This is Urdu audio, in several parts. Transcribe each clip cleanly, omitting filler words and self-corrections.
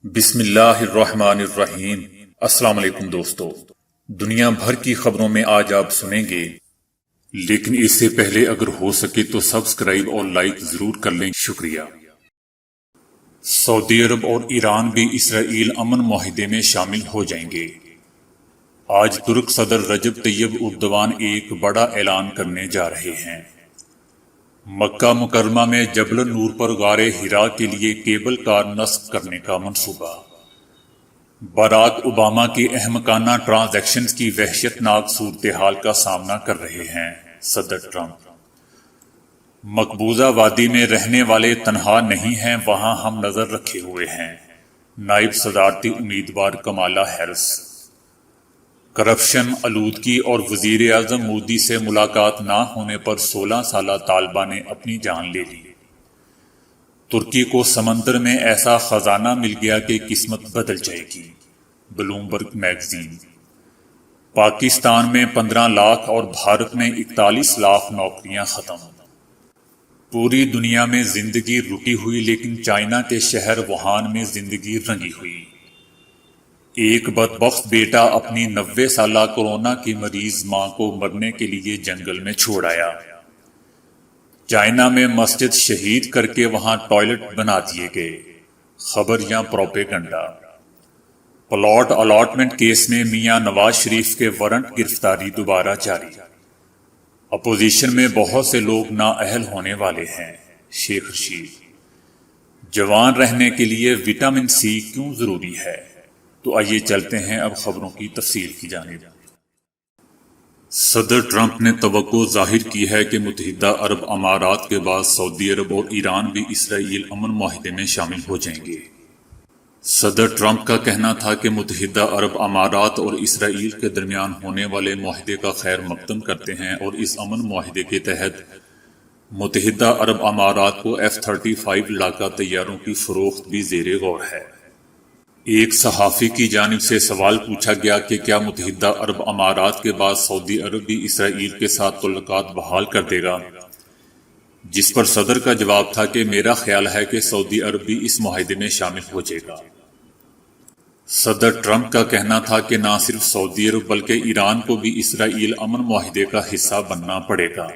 بسم اللہ الرحمن الرحیم۔ السلام علیکم دوستو، دنیا بھر کی خبروں میں آج آپ سنیں گے، لیکن اس سے پہلے اگر ہو سکے تو سبسکرائب اور لائک ضرور کر لیں، شکریہ۔ سعودی عرب اور ایران بھی اسرائیل امن معاہدے میں شامل ہو جائیں گے۔ آج ترک صدر رجب طیب اردوان ایک بڑا اعلان کرنے جا رہے ہیں۔ مکہ مکرمہ میں جبل النور پر غار حرا کے لیے کیبل کار نصب کرنے کا منصوبہ۔ باراک اوباما کی احمقانہ ٹرانزیکشنز کی وحشت ناک صورتحال کا سامنا کر رہے ہیں صدر ٹرمپ۔ مقبوضہ وادی میں رہنے والے تنہا نہیں ہیں، وہاں ہم نظر رکھے ہوئے ہیں، نائب صدارتی امیدوار کمالا ہیرس۔ کرپشن، آلودگی اور وزیر اعظم مودی سے ملاقات نہ ہونے پر 16 سالہ طالبہ نے اپنی جان لے لی۔ ترکی کو سمندر میں ایسا خزانہ مل گیا کہ قسمت بدل جائے گی، بلومبرگ میگزین۔ پاکستان میں 15 لاکھ اور بھارت میں 41 لاکھ نوکریاں ختم۔ پوری دنیا میں زندگی رکی ہوئی، لیکن چائنا کے شہر ووہان میں زندگی رنگی ہوئی۔ ایک بدبخت بیٹا اپنی 90 سالہ کورونا کی مریض ماں کو مرنے کے لیے جنگل میں چھوڑ آیا۔ چائنا میں مسجد شہید کر کے وہاں ٹوائلٹ بنا دیے گئے، خبر یا پروپیگنڈا۔ پلاٹ الاٹمنٹ کیس میں میاں نواز شریف کے وارنٹ گرفتاری دوبارہ جاری۔ اپوزیشن میں بہت سے لوگ نااہل ہونے والے ہیں، شیخ رشید۔ جوان رہنے کے لیے وٹامن سی کیوں ضروری ہے؟ تو آئیے چلتے ہیں اب خبروں کی تفصیل کی جانب۔ صدر ٹرمپ نے توقع ظاہر کی ہے کہ متحدہ عرب امارات کے بعد سعودی عرب اور ایران بھی اسرائیل امن معاہدے میں شامل ہو جائیں گے۔ صدر ٹرمپ کا کہنا تھا کہ متحدہ عرب امارات اور اسرائیل کے درمیان ہونے والے معاہدے کا خیر مقدم کرتے ہیں اور اس امن معاہدے کے تحت متحدہ عرب امارات کو F-35 لڑاکا طیاروں کی فروخت بھی زیر غور ہے۔ ایک صحافی کی جانب سے سوال پوچھا گیا کہ کیا متحدہ عرب امارات کے بعد سعودی عرب بھی اسرائیل کے ساتھ تعلقات بحال کر دے گا، جس پر صدر کا جواب تھا کہ میرا خیال ہے کہ سعودی عرب بھی اس معاہدے میں شامل ہو جائے گا۔ صدر ٹرمپ کا کہنا تھا کہ نہ صرف سعودی عرب بلکہ ایران کو بھی اسرائیل امن معاہدے کا حصہ بننا پڑے گا۔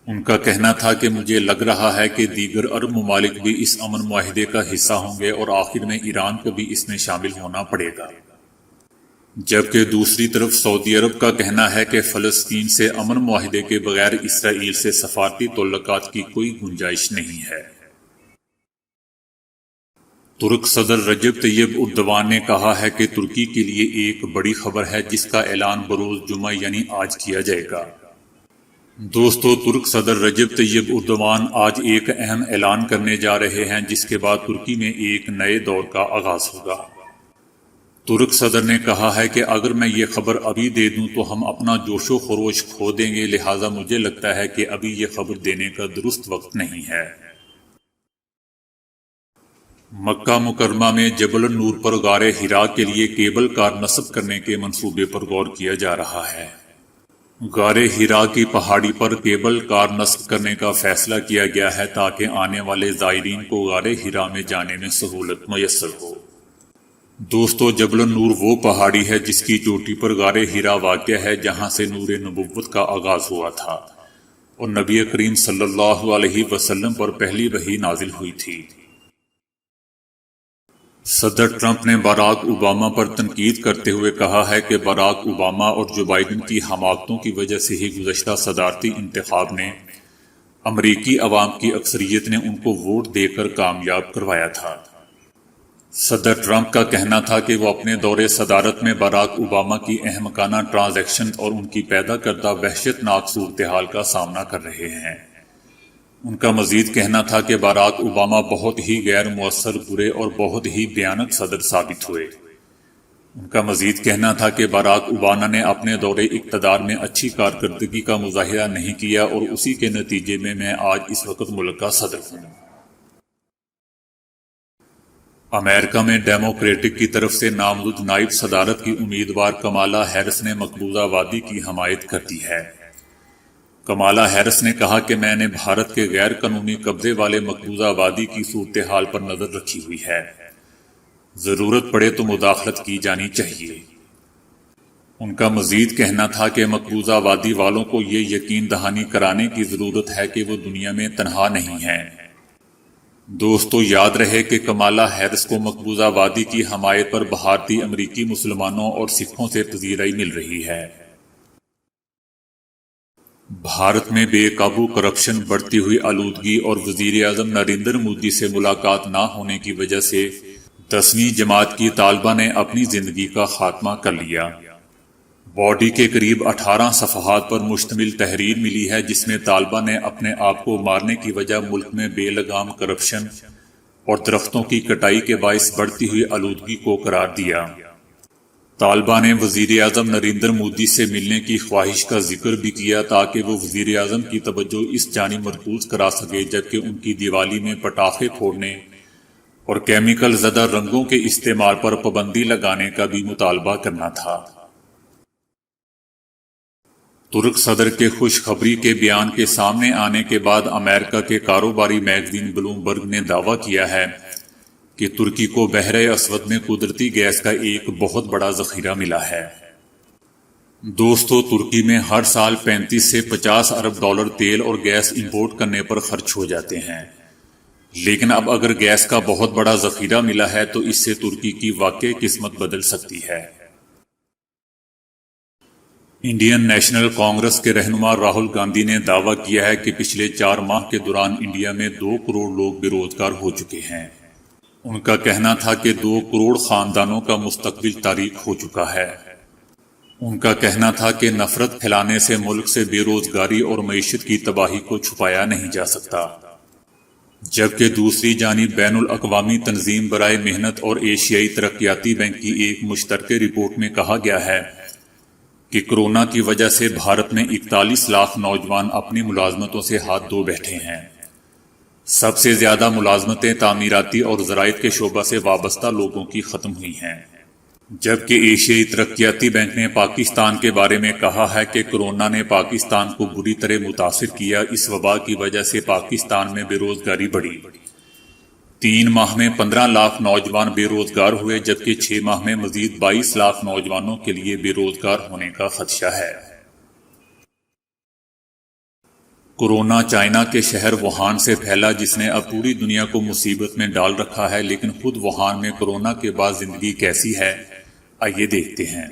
ان کا کہنا تھا کہ مجھے لگ رہا ہے کہ دیگر عرب ممالک بھی اس امن معاہدے کا حصہ ہوں گے اور آخر میں ایران کو بھی اس میں شامل ہونا پڑے گا، جبکہ دوسری طرف سعودی عرب کا کہنا ہے کہ فلسطین سے امن معاہدے کے بغیر اسرائیل سے سفارتی تعلقات کی کوئی گنجائش نہیں ہے۔ ترک صدر رجب طیب اردوان نے کہا ہے کہ ترکی کے لیے ایک بڑی خبر ہے جس کا اعلان بروز جمعہ یعنی آج کیا جائے گا۔ دوستو، ترک صدر رجب طیب اردوان آج ایک اہم اعلان کرنے جا رہے ہیں جس کے بعد ترکی میں ایک نئے دور کا آغاز ہوگا۔ ترک صدر نے کہا ہے کہ اگر میں یہ خبر ابھی دے دوں تو ہم اپنا جوش و خروش کھو دیں گے، لہٰذا مجھے لگتا ہے کہ ابھی یہ خبر دینے کا درست وقت نہیں ہے۔ مکہ مکرمہ میں جبل النور پر غار حرا کے لیے کیبل کار نصب کرنے کے منصوبے پر غور کیا جا رہا ہے۔ غار حرا کی پہاڑی پر کیبل کار نصب کرنے کا فیصلہ کیا گیا ہے تاکہ آنے والے زائرین کو غار حرا میں جانے میں سہولت میسر ہو۔ دوستو، جبل النور وہ پہاڑی ہے جس کی چوٹی پر غار حرا واقع ہے جہاں سے نور نبوت کا آغاز ہوا تھا اور نبی کریم صلی اللہ علیہ وسلم پر پہلی وحی نازل ہوئی تھی۔ صدر ٹرمپ نے باراک اوباما پر تنقید کرتے ہوئے کہا ہے کہ باراک اوباما اور جو بائیڈن کی حماقتوں کی وجہ سے ہی گزشتہ صدارتی انتخاب میں امریکی عوام کی اکثریت نے ان کو ووٹ دے کر کامیاب کروایا تھا۔ صدر ٹرمپ کا کہنا تھا کہ وہ اپنے دور صدارت میں باراک اوباما کی احمقانہ ٹرانزیکشن اور ان کی پیدا کردہ وحشت ناک صورتحال کا سامنا کر رہے ہیں۔ ان کا مزید کہنا تھا کہ باراک اوباما بہت ہی غیر مؤثر، برے اور بہت ہی بھیانک صدر ثابت ہوئے۔ ان کا مزید کہنا تھا کہ باراک اوباما نے اپنے دور اقتدار میں اچھی کارکردگی کا مظاہرہ نہیں کیا اور اسی کے نتیجے میں آج اس وقت ملک کا صدر ہوں۔ امریکہ میں ڈیموکریٹک کی طرف سے نامزد نائب صدارت کی امیدوار کمالا ہیرس نے مقبوضہ وادی کی حمایت کر دی ہے۔ کمالا ہیرس نے کہا کہ میں نے بھارت کے غیر قانونی قبضے والے مقبوضہ وادی کی صورتحال پر نظر رکھی ہوئی ہے۔ ضرورت پڑے تو مداخلت کی جانی چاہیے۔ ان کا مزید کہنا تھا کہ مقبوضہ وادی والوں کو یہ یقین دہانی کرانے کی ضرورت ہے کہ وہ دنیا میں تنہا نہیں ہیں۔ دوستو، یاد رہے کہ کمالا ہیرس کو مقبوضہ وادی کی حمایت پر بھارتی امریکی مسلمانوں اور سکھوں سے پذیرائی مل رہی ہے۔ بھارت میں بے قابو کرپشن، بڑھتی ہوئی آلودگی اور وزیر اعظم نریندر مودی سے ملاقات نہ ہونے کی وجہ سے 10ویں جماعت کی طالبہ نے اپنی زندگی کا خاتمہ کر لیا۔ باڈی کے قریب 18 صفحات پر مشتمل تحریر ملی ہے جس میں طالبہ نے اپنے آپ کو مارنے کی وجہ ملک میں بے لگام کرپشن اور درختوں کی کٹائی کے باعث بڑھتی ہوئی آلودگی کو قرار دیا۔ طالبہ نے وزیر اعظم نریندر مودی سے ملنے کی خواہش کا ذکر بھی کیا تاکہ وہ وزیر اعظم کی توجہ اس جانب مرکوز کرا سکے، جبکہ ان کی دیوالی میں پٹاخے پھوڑنے اور کیمیکل زدہ رنگوں کے استعمال پر پابندی لگانے کا بھی مطالبہ کرنا تھا۔ ترک صدر کے خوشخبری کے بیان کے سامنے آنے کے بعد امریکہ کے کاروباری میگزین بلومبرگ نے دعویٰ کیا ہے کہ ترکی کو بحر اسود میں قدرتی گیس کا ایک بہت بڑا ذخیرہ ملا ہے۔ دوستو، ترکی میں ہر سال 35 سے 50 ارب ڈالر تیل اور گیس امپورٹ کرنے پر خرچ ہو جاتے ہیں، لیکن اب اگر گیس کا بہت بڑا ذخیرہ ملا ہے تو اس سے ترکی کی واقعی قسمت بدل سکتی ہے۔ انڈین نیشنل کانگریس کے رہنما راہل گاندھی نے دعویٰ کیا ہے کہ پچھلے 4 ماہ کے دوران انڈیا میں 2 کروڑ لوگ بے روزگار ہو چکے ہیں۔ ان کا کہنا تھا کہ 2 کروڑ خاندانوں کا مستقبل تاریک ہو چکا ہے۔ ان کا کہنا تھا کہ نفرت پھیلانے سے ملک سے بے روزگاری اور معیشت کی تباہی کو چھپایا نہیں جا سکتا، جبکہ دوسری جانب بین الاقوامی تنظیم برائے محنت اور ایشیائی ترقیاتی بینک کی ایک مشترکہ رپورٹ میں کہا گیا ہے کہ کورونا کی وجہ سے بھارت میں 41 لاکھ نوجوان اپنی ملازمتوں سے ہاتھ دھو بیٹھے ہیں۔ سب سے زیادہ ملازمتیں تعمیراتی اور زراعت کے شعبہ سے وابستہ لوگوں کی ختم ہوئی ہیں، جبکہ ایشیائی ترقیاتی بینک نے پاکستان کے بارے میں کہا ہے کہ کورونا نے پاکستان کو بری طرح متاثر کیا۔ اس وبا کی وجہ سے پاکستان میں بے روزگاری بڑھی۔ 3 ماہ میں 15 لاکھ نوجوان بے روزگار ہوئے، جبکہ 6 ماہ میں مزید 22 لاکھ نوجوانوں کے لیے بے روزگار ہونے کا خدشہ ہے۔ کورونا چائنا کے شہر ووہان سے پھیلا، جس نے اب پوری دنیا کو مصیبت میں ڈال رکھا ہے، لیکن خود ووہان میں کورونا کے بعد زندگی کیسی ہے، آئیے دیکھتے ہیں۔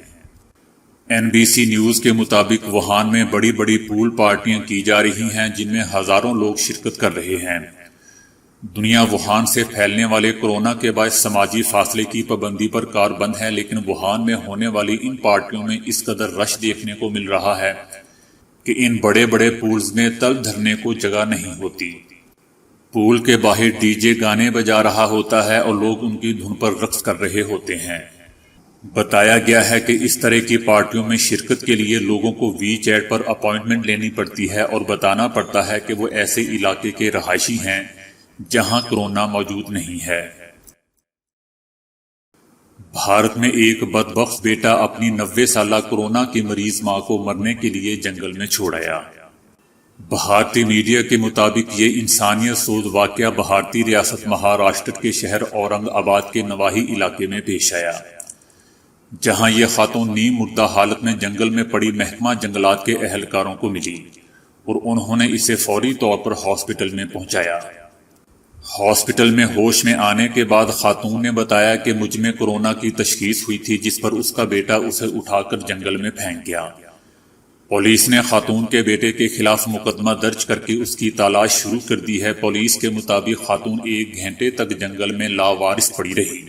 NBC نیوز کے مطابق ووہان میں بڑی بڑی پول پارٹیاں کی جا رہی ہیں جن میں ہزاروں لوگ شرکت کر رہے ہیں۔ دنیا ووہان سے پھیلنے والے کورونا کے باعث سماجی فاصلے کی پابندی پر کاربند ہے، لیکن ووہان میں ہونے والی ان پارٹیوں میں اس قدر رش دیکھنے کو مل رہا ہے کہ ان بڑے بڑے پولز میں تل دھرنے کو جگہ نہیں ہوتی۔ پول کے باہر DJ گانے بجا رہا ہوتا ہے اور لوگ ان کی دھن پر رقص کر رہے ہوتے ہیں۔ بتایا گیا ہے کہ اس طرح کی پارٹیوں میں شرکت کے لیے لوگوں کو WeChat پر اپائنٹمنٹ لینی پڑتی ہے اور بتانا پڑتا ہے کہ وہ ایسے علاقے کے رہائشی ہیں جہاں کورونا موجود نہیں ہے۔ بھارت میں ایک بدبخت بیٹا اپنی 90 سالہ کورونا کی مریض ماں کو مرنے کے لیے جنگل میں چھوڑ آیا۔ بھارتی میڈیا کے مطابق یہ انسانیت سوز واقعہ بھارتی ریاست مہاراشٹر کے شہر اورنگ آباد کے نواحی علاقے میں پیش آیا، جہاں یہ خاتون نیم مردہ حالت میں جنگل میں پڑی محکمہ جنگلات کے اہلکاروں کو ملی اور انہوں نے اسے فوری طور پر ہاسپٹل میں پہنچایا۔ ہاسپٹل میں ہوش میں آنے کے بعد خاتون نے بتایا کہ مجھ میں کورونا کی تشخیص ہوئی تھی، جس پر اس کا بیٹا اسے اٹھا کر جنگل میں پھینک گیا۔ پولیس نے خاتون کے بیٹے کے خلاف مقدمہ درج کر کے اس کی تلاش شروع کر دی ہے۔ پولیس کے مطابق خاتون 1 گھنٹے تک جنگل میں لاوارث پڑی رہی،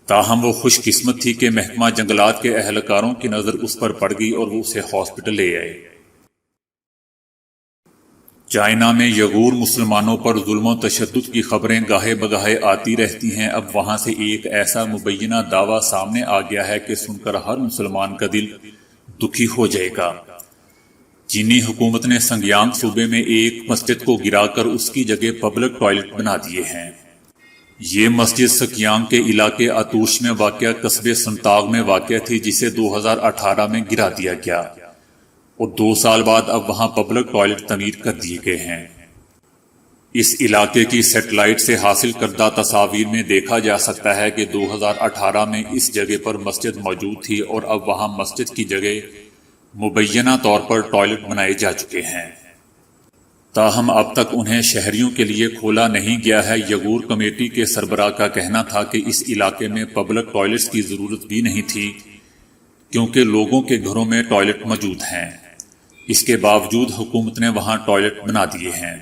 تاہم وہ خوش قسمت تھی کہ محکمہ جنگلات کے اہلکاروں کی نظر اس پر پڑ گئی اور وہ اسے ہاسپٹل لے آئے۔ چائنا میں یغور مسلمانوں پر ظلم و تشدد کی خبریں گاہے بگاہے آتی رہتی ہیں۔ اب وہاں سے ایک ایسا مبینہ دعویٰ سامنے آ گیا ہے کہ سن کر ہر مسلمان کا دل دکھی ہو جائے گا۔ چینی حکومت نے سنگیانگ صوبے میں ایک مسجد کو گرا کر اس کی جگہ پبلک ٹوائلٹ بنا دیے ہیں۔ یہ مسجد سکیانگ کے علاقے آتوش میں واقع قصبے سنتاغ میں واقع تھی، جسے 2018 میں گرا دیا گیا اور 2 سال بعد اب وہاں پبلک ٹوائلٹ تعمیر کر دیے گئے ہیں۔ اس علاقے کی سیٹلائٹ سے حاصل کردہ تصاویر میں دیکھا جا سکتا ہے کہ 2018 میں اس جگہ پر مسجد موجود تھی اور اب وہاں مسجد کی جگہ مبینہ طور پر ٹوائلٹ بنائے جا چکے ہیں، تاہم اب تک انہیں شہریوں کے لیے کھولا نہیں گیا ہے۔ یگور کمیٹی کے سربراہ کا کہنا تھا کہ اس علاقے میں پبلک ٹوائلٹس کی ضرورت بھی نہیں تھی کیونکہ لوگوں کے گھروں میں ٹوائلٹ موجود ہیں، اس کے باوجود حکومت نے وہاں ٹوائلٹ بنا دیے ہیں۔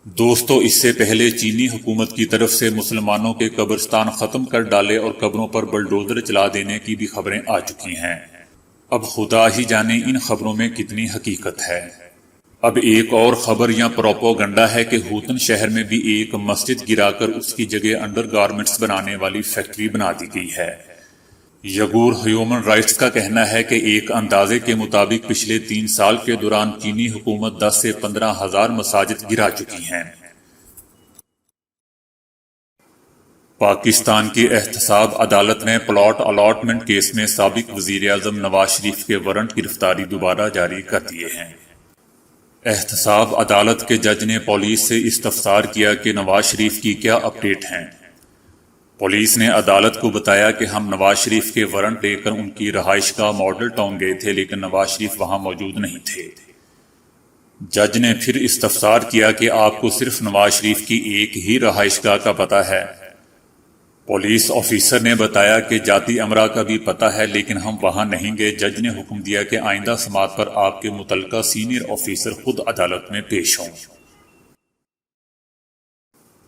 دوستو، اس سے پہلے چینی حکومت کی طرف سے مسلمانوں کے قبرستان ختم کر ڈالے اور قبروں پر بلڈوزر چلا دینے کی بھی خبریں آ چکی ہیں۔ اب خدا ہی جانے ان خبروں میں کتنی حقیقت ہے۔ اب ایک اور خبر یا پروپوگنڈا ہے کہ ہوتن شہر میں بھی ایک مسجد گرا کر اس کی جگہ انڈر گارمنٹس بنانے والی فیکٹری بنا دی گئی ہے۔ یگور ہیومن رائٹس کا کہنا ہے کہ ایک اندازے کے مطابق پچھلے 3 سال کے دوران چینی حکومت 10 سے 15 ہزار مساجد گرا چکی ہیں۔ پاکستان کی احتساب عدالت نے پلاٹ الاٹمنٹ کیس میں سابق وزیر اعظم نواز شریف کے وارنٹ گرفتاری دوبارہ جاری کر دیے ہیں۔ احتساب عدالت کے جج نے پولیس سے استفسار کیا کہ نواز شریف کی کیا اپڈیٹ ہیں۔ پولیس نے عدالت کو بتایا کہ ہم نواز شریف کے وارنٹ لے کر ان کی رہائش گاہ ماڈل ٹاؤن گئے تھے لیکن نواز شریف وہاں موجود نہیں تھے۔ جج نے پھر استفسار کیا کہ آپ کو صرف نواز شریف کی ایک ہی رہائش گاہ کا پتہ ہے؟ پولیس آفیسر نے بتایا کہ جاتی امرا کا بھی پتہ ہے لیکن ہم وہاں نہیں گئے۔ جج نے حکم دیا کہ آئندہ سماعت پر آپ کے متعلقہ سینئر آفیسر خود عدالت میں پیش ہوں۔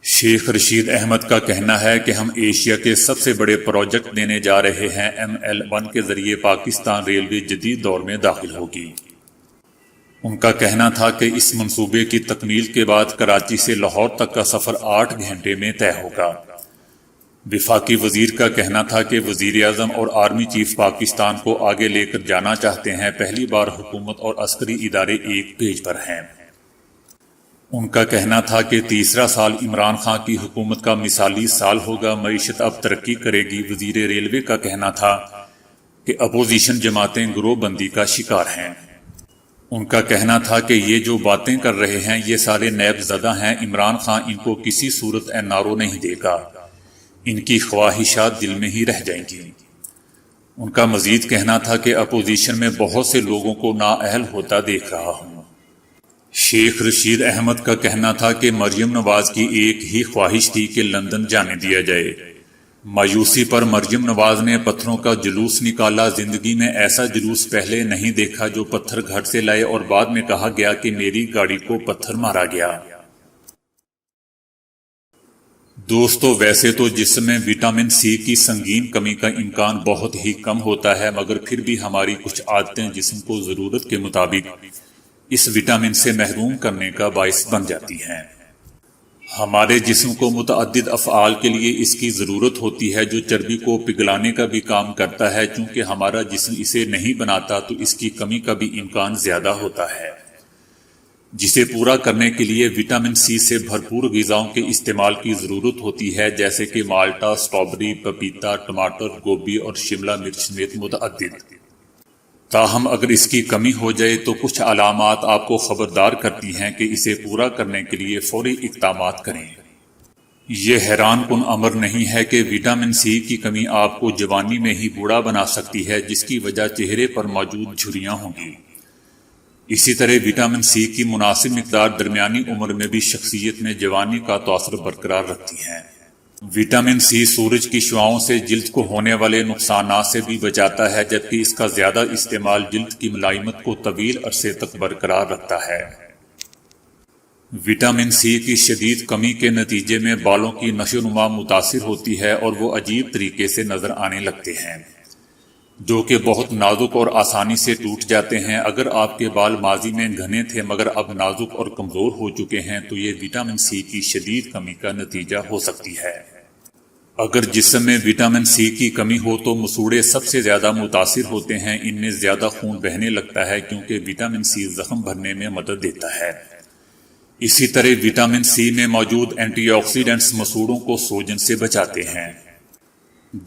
شیخ رشید احمد کا کہنا ہے کہ ہم ایشیا کے سب سے بڑے پروجیکٹ دینے جا رہے ہیں۔ ML1 کے ذریعے پاکستان ریلوے جدید دور میں داخل ہوگی۔ ان کا کہنا تھا کہ اس منصوبے کی تکمیل کے بعد کراچی سے لاہور تک کا سفر 8 گھنٹے میں طے ہوگا۔ وفاقی وزیر کا کہنا تھا کہ وزیر اعظم اور آرمی چیف پاکستان کو آگے لے کر جانا چاہتے ہیں۔ پہلی بار حکومت اور عسکری ادارے ایک پیج پر ہیں۔ ان کا کہنا تھا کہ تیسرا سال عمران خان کی حکومت کا مثالی سال ہوگا، معیشت اب ترقی کرے گی۔ وزیر ریلوے کا کہنا تھا کہ اپوزیشن جماعتیں گروہ بندی کا شکار ہیں۔ ان کا کہنا تھا کہ یہ جو باتیں کر رہے ہیں یہ سارے نیب زدہ ہیں، عمران خان ان کو کسی صورت NRO نہیں دے گا، ان کی خواہشات دل میں ہی رہ جائیں گی۔ ان کا مزید کہنا تھا کہ اپوزیشن میں بہت سے لوگوں کو نااہل ہوتا دیکھ رہا ہوں۔ شیخ رشید احمد کا کہنا تھا کہ مریم نواز کی ایک ہی خواہش تھی کہ لندن جانے دیا جائے۔ مایوسی پر مریم نواز نے پتھروں کا جلوس نکالا۔ زندگی میں ایسا جلوس پہلے نہیں دیکھا جو پتھر گھر سے لائے اور بعد میں کہا گیا کہ میری گاڑی کو پتھر مارا گیا۔ دوستو، ویسے تو جسم میں وٹامن سی کی سنگین کمی کا امکان بہت ہی کم ہوتا ہے، مگر پھر بھی ہماری کچھ عادتیں جسم کو ضرورت کے مطابق اس وٹامن سے محروم کرنے کا باعث بن جاتی ہیں۔ ہمارے جسم کو متعدد افعال کے لیے اس کی ضرورت ہوتی ہے جو چربی کو پگھلانے کا بھی کام کرتا ہے۔ چونکہ ہمارا جسم اسے نہیں بناتا تو اس کی کمی کا بھی امکان زیادہ ہوتا ہے، جسے پورا کرنے کے لیے وٹامن سی سے بھرپور غذاؤں کے استعمال کی ضرورت ہوتی ہے، جیسے کہ مالٹا، سٹرابیری، پپیتا، ٹماٹر، گوبھی اور شملہ مرچ سمیت متعدد۔ تاہم اگر اس کی کمی ہو جائے تو کچھ علامات آپ کو خبردار کرتی ہیں کہ اسے پورا کرنے کے لیے فوری اقدامات کریں۔ یہ حیران کن امر نہیں ہے کہ وٹامن سی کی کمی آپ کو جوانی میں ہی بوڑھا بنا سکتی ہے، جس کی وجہ چہرے پر موجود جھریاں ہوں گی۔ اسی طرح وٹامن سی کی مناسب مقدار درمیانی عمر میں بھی شخصیت میں جوانی کا تاثر برقرار رکھتی ہے۔ وٹامن سی سورج کی شعاؤں سے جلد کو ہونے والے نقصانات سے بھی بچاتا ہے، جبکہ اس کا زیادہ استعمال جلد کی ملائمت کو طویل عرصے تک برقرار رکھتا ہے۔ وٹامن سی کی شدید کمی کے نتیجے میں بالوں کی نشو و نما متاثر ہوتی ہے اور وہ عجیب طریقے سے نظر آنے لگتے ہیں، جو کہ بہت نازک اور آسانی سے ٹوٹ جاتے ہیں۔ اگر آپ کے بال ماضی میں گھنے تھے مگر اب نازک اور کمزور ہو چکے ہیں تو یہ وٹامن سی کی شدید کمی کا نتیجہ ہو سکتی ہے۔ اگر جسم میں وٹامن سی کی کمی ہو تو مسوڑھے سب سے زیادہ متاثر ہوتے ہیں، ان میں زیادہ خون بہنے لگتا ہے کیونکہ وٹامن سی زخم بھرنے میں مدد دیتا ہے۔ اسی طرح وٹامن سی میں موجود اینٹی آکسیڈنٹس مسوڑھوں کو سوجن سے بچاتے ہیں۔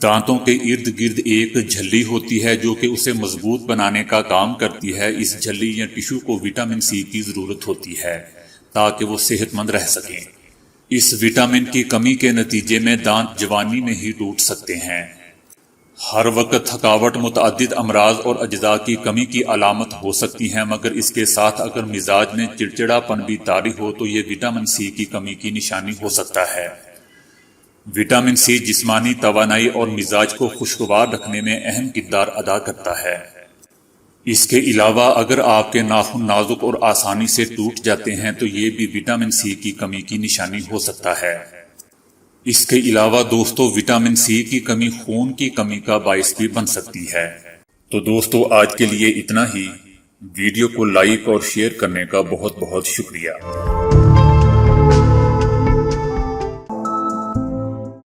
دانتوں کے ارد گرد ایک جھلی ہوتی ہے جو کہ اسے مضبوط بنانے کا کام کرتی ہے۔ اس جھلی یا ٹشو کو وٹامن سی کی ضرورت ہوتی ہے تاکہ وہ صحت مند رہ سکیں۔ اس وٹامن کی کمی کے نتیجے میں دانت جوانی میں ہی ٹوٹ سکتے ہیں۔ ہر وقت تھکاوٹ متعدد امراض اور اجزاء کی کمی کی علامت ہو سکتی ہیں، مگر اس کے ساتھ اگر مزاج میں چڑچڑا پن بھی طاری ہو تو یہ وٹامن سی کی کمی کی نشانی ہو سکتا ہے۔ وٹامن سی جسمانی توانائی اور مزاج کو خوشگوار رکھنے میں اہم کردار ادا کرتا ہے۔ اس کے علاوہ اگر آپ کے ناخن نازک اور آسانی سے ٹوٹ جاتے ہیں تو یہ بھی وٹامن سی کی کمی کی نشانی ہو سکتا ہے۔ اس کے علاوہ دوستو، وٹامن سی کی کمی خون کی کمی کا باعث بھی بن سکتی ہے۔ تو دوستو، آج کے لیے اتنا ہی۔ ویڈیو کو لائک اور شیئر کرنے کا بہت بہت شکریہ۔